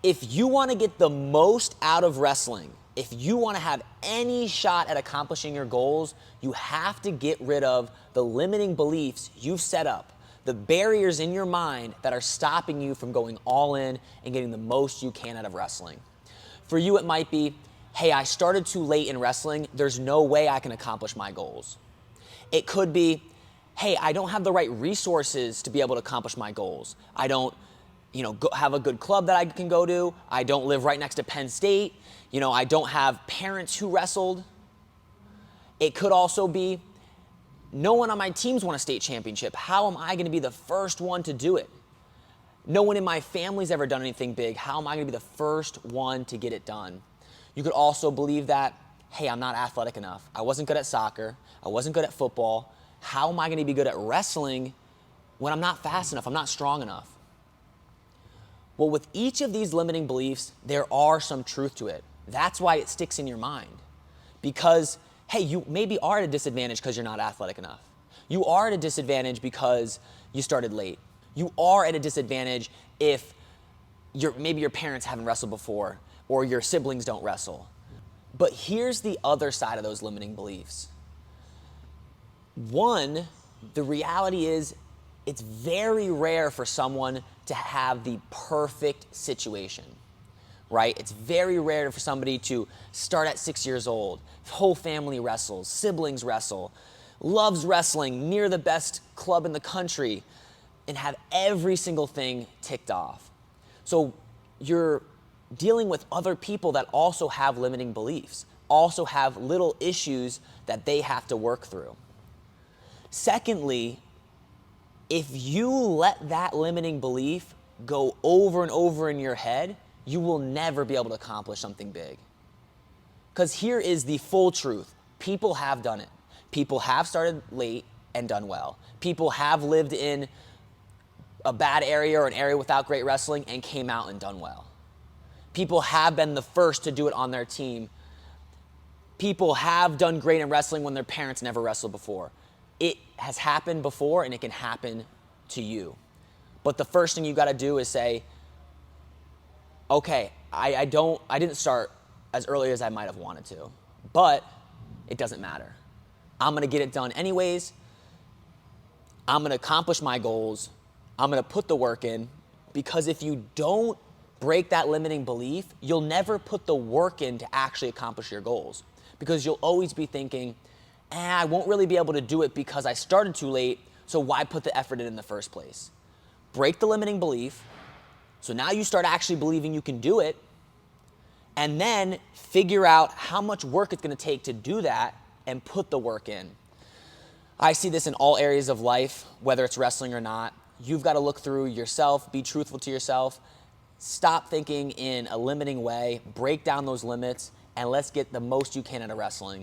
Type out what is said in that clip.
If you want to get the most out of wrestling, if you want to have any shot at accomplishing your goals, you have to get rid of the limiting beliefs you've set up, the barriers in your mind that are stopping you from going all in and getting the most you can out of wrestling. For you, it might be, hey, I started too late in wrestling. There's no way I can accomplish my goals. It could be, hey, I don't have the right resources to be able to accomplish my goals. I don't have a good club that I can go to. I don't live right next to Penn State. I don't have parents who wrestled. It could also be, no one on my team's won a state championship. How am I going to be the first one to do it? No one in my family's ever done anything big. How am I going to be the first one to get it done? You could also believe that, hey, I'm not athletic enough. I wasn't good at soccer. I wasn't good at football. How am I going to be good at wrestling when I'm not fast enough? I'm not strong enough. Well, with each of these limiting beliefs, there are some truth to it. That's why it sticks in your mind. Because, hey, you maybe are at a disadvantage because you're not athletic enough. You are at a disadvantage because you started late. You are at a disadvantage if maybe your parents haven't wrestled before or your siblings don't wrestle. But here's the other side of those limiting beliefs. One, the reality is it's very rare for someone to have the perfect situation, right? It's very rare for somebody to start at 6 years old, whole family wrestles, siblings wrestle, loves wrestling, near the best club in the country, and have every single thing ticked off. So you're dealing with other people that also have limiting beliefs, also have little issues that they have to work through. Secondly, if you let that limiting belief go over and over in your head, you will never be able to accomplish something big. Because here is the full truth. People have done it. People have started late and done well. People have lived in a bad area or an area without great wrestling and came out and done well. People have been the first to do it on their team. People have done great in wrestling when their parents never wrestled before. It has happened before and it can happen to you. But the first thing you got to do is say, okay, I didn't start as early as I might have wanted to, but it doesn't matter. I'm going to get it done anyways. I'm going to accomplish my goals. I'm going to put the work in, because if you don't break that limiting belief, you'll never put the work in to actually accomplish your goals, because you'll always be thinking, I won't really be able to do it because I started too late, so why put the effort in the first place? Break the limiting belief, so now you start actually believing you can do it, and then figure out how much work it's going to take to do that and put the work in. I see this in all areas of life, whether it's wrestling or not. You've got to look through yourself, be truthful to yourself, stop thinking in a limiting way, break down those limits, and let's get the most you can out of wrestling.